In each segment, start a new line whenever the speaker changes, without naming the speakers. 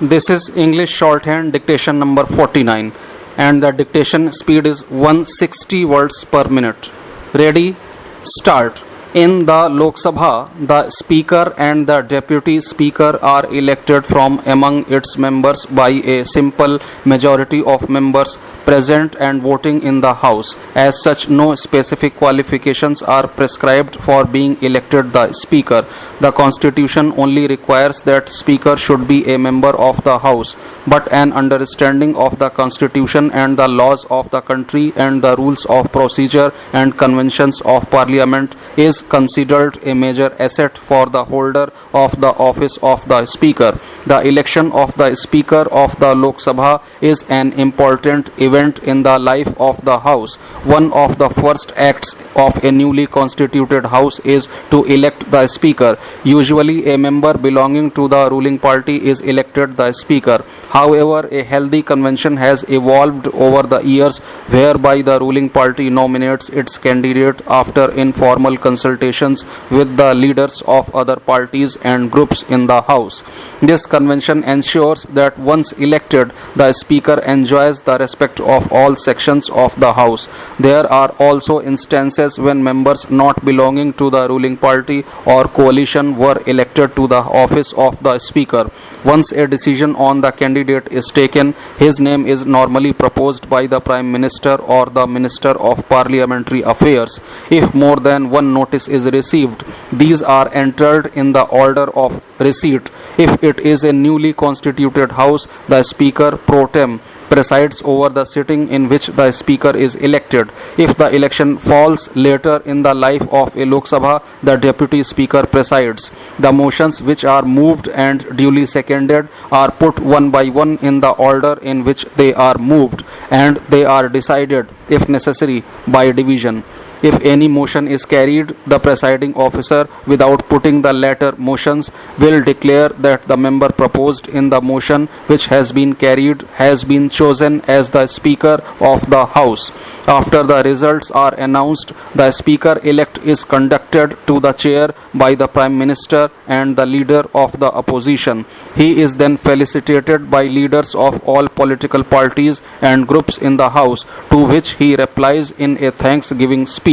This is English shorthand dictation number 49 and the dictation speed is 160 words per minute. Ready? Start. In the Lok Sabha, the Speaker and the Deputy Speaker are elected from among its members by a simple majority of members present and voting in the House. As such, no specific qualifications are prescribed for being elected the Speaker. The Constitution only requires that Speaker should be a member of the House, but an understanding of the Constitution and the laws of the country and the rules of procedure and conventions of Parliament is considered a major asset for the holder of the office of the Speaker. The election of the Speaker of the Lok Sabha is an important event in the life of the House. One of the first acts of a newly constituted House is to elect the Speaker. Usually, a member belonging to the ruling party is elected the Speaker. However, a healthy convention has evolved over the years whereby the ruling party nominates its candidate after informal consultations with the leaders of other parties and groups in the House. This convention ensures that once elected, the Speaker enjoys the respect of all sections of the House. There are also instances when members not belonging to the ruling party or coalition were elected to the office of the Speaker. Once a decision on the candidate is taken, his name is normally proposed by the Prime Minister or the Minister of Parliamentary Affairs. If more than one notice is received, these are entered in the order of receipt. If it is a newly constituted House, the Speaker pro tem presides over the sitting in which the Speaker is elected. If the election falls later in the life of a Lok Sabha, the Deputy Speaker presides. The motions which are moved and duly seconded are put one by one in the order in which they are moved, and they are decided, if necessary, by division. If any motion is carried, the presiding officer, without putting the latter motions, will declare that the member proposed in the motion which has been carried has been chosen as the Speaker of the House. After the results are announced, the Speaker-elect is conducted to the chair by the Prime Minister and the leader of the opposition. He is then felicitated by leaders of all political parties and groups in the House, to which he replies in a thanksgiving speech.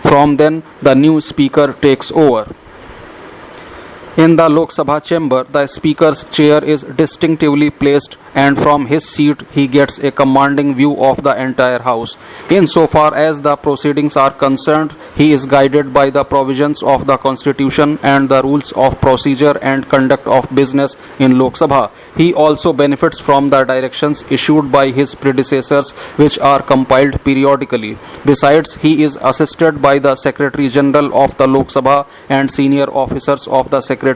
From then, the new Speaker takes over. In the Lok Sabha chamber, the Speaker's chair is distinctively placed, and from his seat he gets a commanding view of the entire House. Insofar as the proceedings are concerned, he is guided by the provisions of the Constitution and the rules of procedure and conduct of business in Lok Sabha. He also benefits from the directions issued by his predecessors, which are compiled periodically. Besides, he is assisted by the Secretary General of the Lok Sabha and senior officers of the Secretariat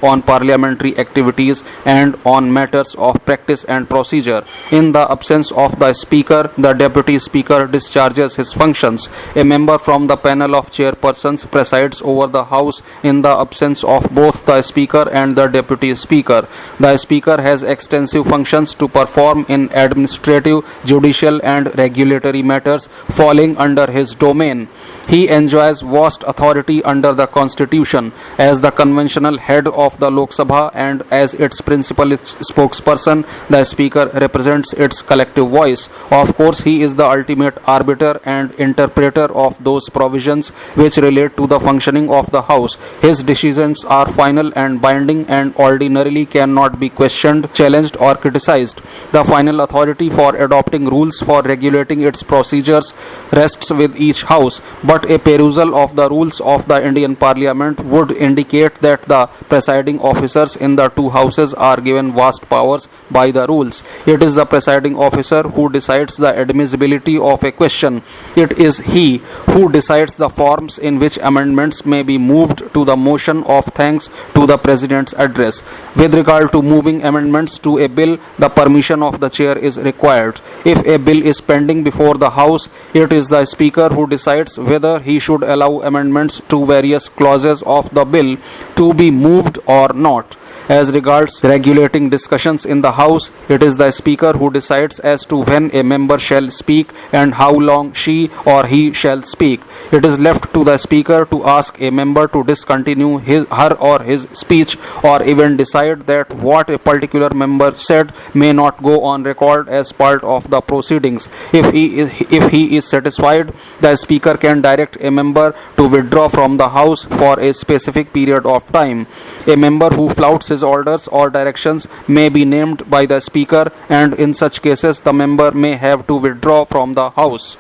on parliamentary activities and on matters of practice and procedure. In the absence of the Speaker, the Deputy Speaker discharges his functions. A member from the panel of chairpersons presides over the House in the absence of both the Speaker and the Deputy Speaker. The Speaker has extensive functions to perform in administrative, judicial and regulatory matters falling under his domain. He enjoys vast authority under the Constitution. As the conventional head of the Lok Sabha and as its principal spokesperson, the Speaker represents its collective voice. Of course, he is the ultimate arbiter and interpreter of those provisions which relate to the functioning of the House. His decisions are final and binding and ordinarily cannot be questioned, challenged or criticized. The final authority for adopting rules for regulating its procedures rests with each House, but a perusal of the rules of the Indian Parliament would indicate that the presiding officers in the two houses are given vast powers by the rules. It is the presiding officer who decides the admissibility of a question. It is he who decides the forms in which amendments may be moved to the motion of thanks to the President's address. With regard to moving amendments to a bill, the permission of the chair is required. If a bill is pending before the House, it is the Speaker who decides whether he should allow amendments to various clauses of the bill to be moved or not. As regards regulating discussions in the House, it is the Speaker who decides as to when a member shall speak and how long she or he shall speak. It is left to the Speaker to ask a member to discontinue her or his speech, or even decide that what a particular member said may not go on record as part of the proceedings. If he is satisfied, the Speaker can direct a member to withdraw from the House for a specific period of time. A member who flouts his orders or directions may be named by the Speaker, and in such cases the member may have to withdraw from the House.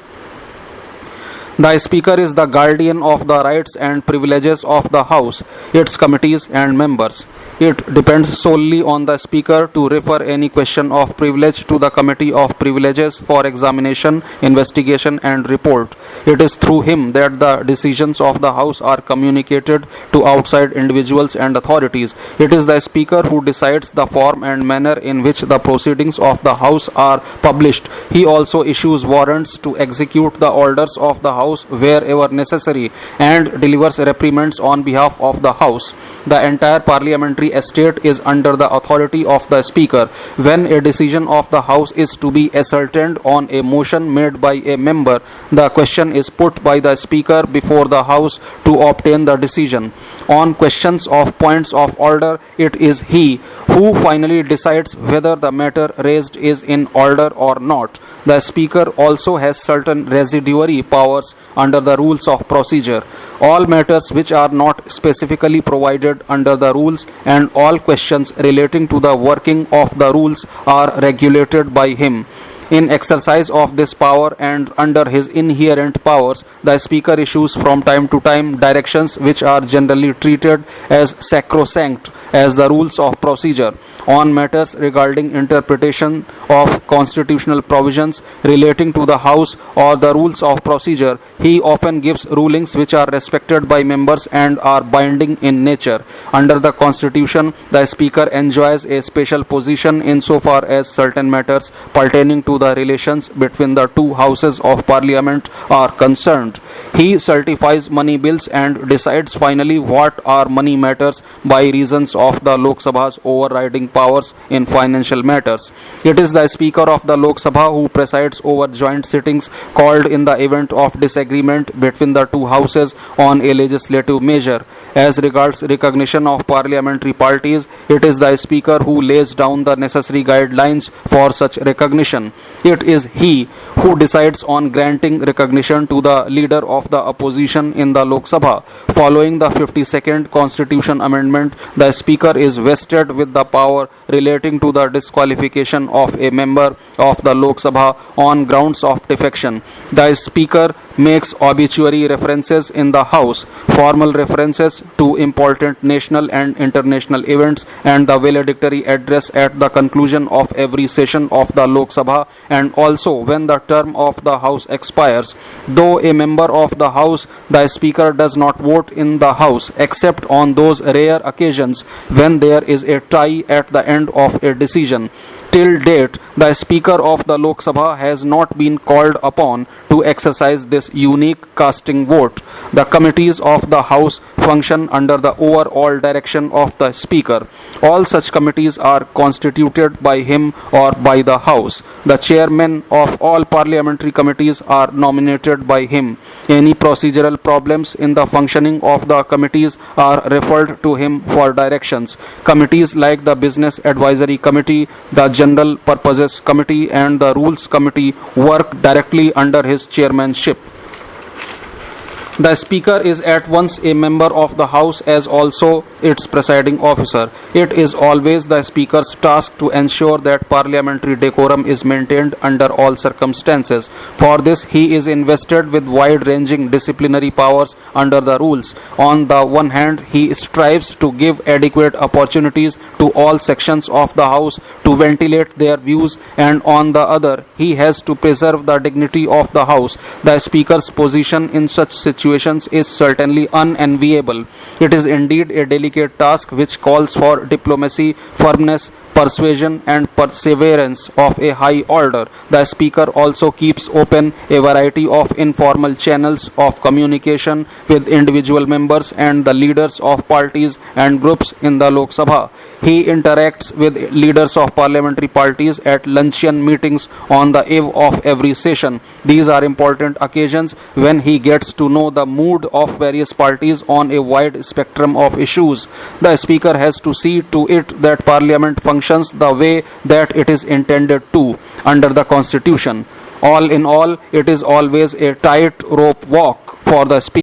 The Speaker is the guardian of the rights and privileges of the House, its committees and members. It depends solely on the Speaker to refer any question of privilege to the Committee of Privileges for examination, investigation and report. It is through him that the decisions of the House are communicated to outside individuals and authorities. It is the Speaker who decides the form and manner in which the proceedings of the House are published. He also issues warrants to execute the orders of the House wherever necessary, and delivers reprimands on behalf of the House. The entire parliamentary estate is under the authority of the Speaker. When a decision of the House is to be ascertained on a motion made by a member, the question is put by the Speaker before the House to obtain the decision. On questions of points of order, it is he who finally decides whether the matter raised is in order or not. The Speaker also has certain residuary powers under the rules of procedure. All matters which are not specifically provided under the rules and all questions relating to the working of the rules are regulated by him. In exercise of this power and under his inherent powers, the Speaker issues from time to time directions which are generally treated as sacrosanct as the rules of procedure. On matters regarding interpretation of constitutional provisions relating to the House or the rules of procedure, he often gives rulings which are respected by members and are binding in nature. Under the Constitution, the Speaker enjoys a special position insofar as certain matters pertaining to the relations between the two houses of Parliament are concerned. He certifies money bills and decides finally what are money matters by reasons of the Lok Sabha's overriding powers in financial matters. It is the Speaker of the Lok Sabha who presides over joint sittings called in the event of disagreement between the two houses on a legislative measure. As regards recognition of parliamentary parties, it is the Speaker who lays down the necessary guidelines for such recognition. It is he who decides on granting recognition to the leader of the opposition in the Lok Sabha. Following the 52nd Constitution Amendment, the Speaker is vested with the power relating to the disqualification of a member of the Lok Sabha on grounds of defection. The Speaker makes obituary references in the House, formal references to important national and international events, and the valedictory address at the conclusion of every session of the Lok Sabha, and also when the term of the House expires. Though a member of the House, the Speaker does not vote in the House except on those rare occasions when there is a tie at the end of a decision. Till date, the Speaker of the Lok Sabha has not been called upon to exercise this unique casting vote. The committees of the House function under the overall direction of the Speaker. All such committees are constituted by him or by the House. The chairmen of all parliamentary committees are nominated by him. Any procedural problems in the functioning of the committees are referred to him for directions. Committees like the Business Advisory Committee, the General Purposes Committee and the Rules Committee work directly under his chairmanship. The Speaker is at once a member of the House as also its presiding officer. It is always the Speaker's task to ensure that parliamentary decorum is maintained under all circumstances. For this, he is invested with wide-ranging disciplinary powers under the rules. On the one hand, he strives to give adequate opportunities to all sections of the House to ventilate their views, and on the other, he has to preserve the dignity of the House. The Speaker's position in such situations is certainly unenviable. It is indeed a delicate task which calls for diplomacy, firmness, persuasion and perseverance of a high order. The Speaker also keeps open a variety of informal channels of communication with individual members and the leaders of parties and groups in the Lok Sabha. He interacts with leaders of parliamentary parties at luncheon meetings on the eve of every session. These are important occasions when he gets to know the mood of various parties on a wide spectrum of issues. The Speaker has to see to it that Parliament functions the way that it is intended to under the Constitution. All in all, it is always a tight rope walk for the Speaker.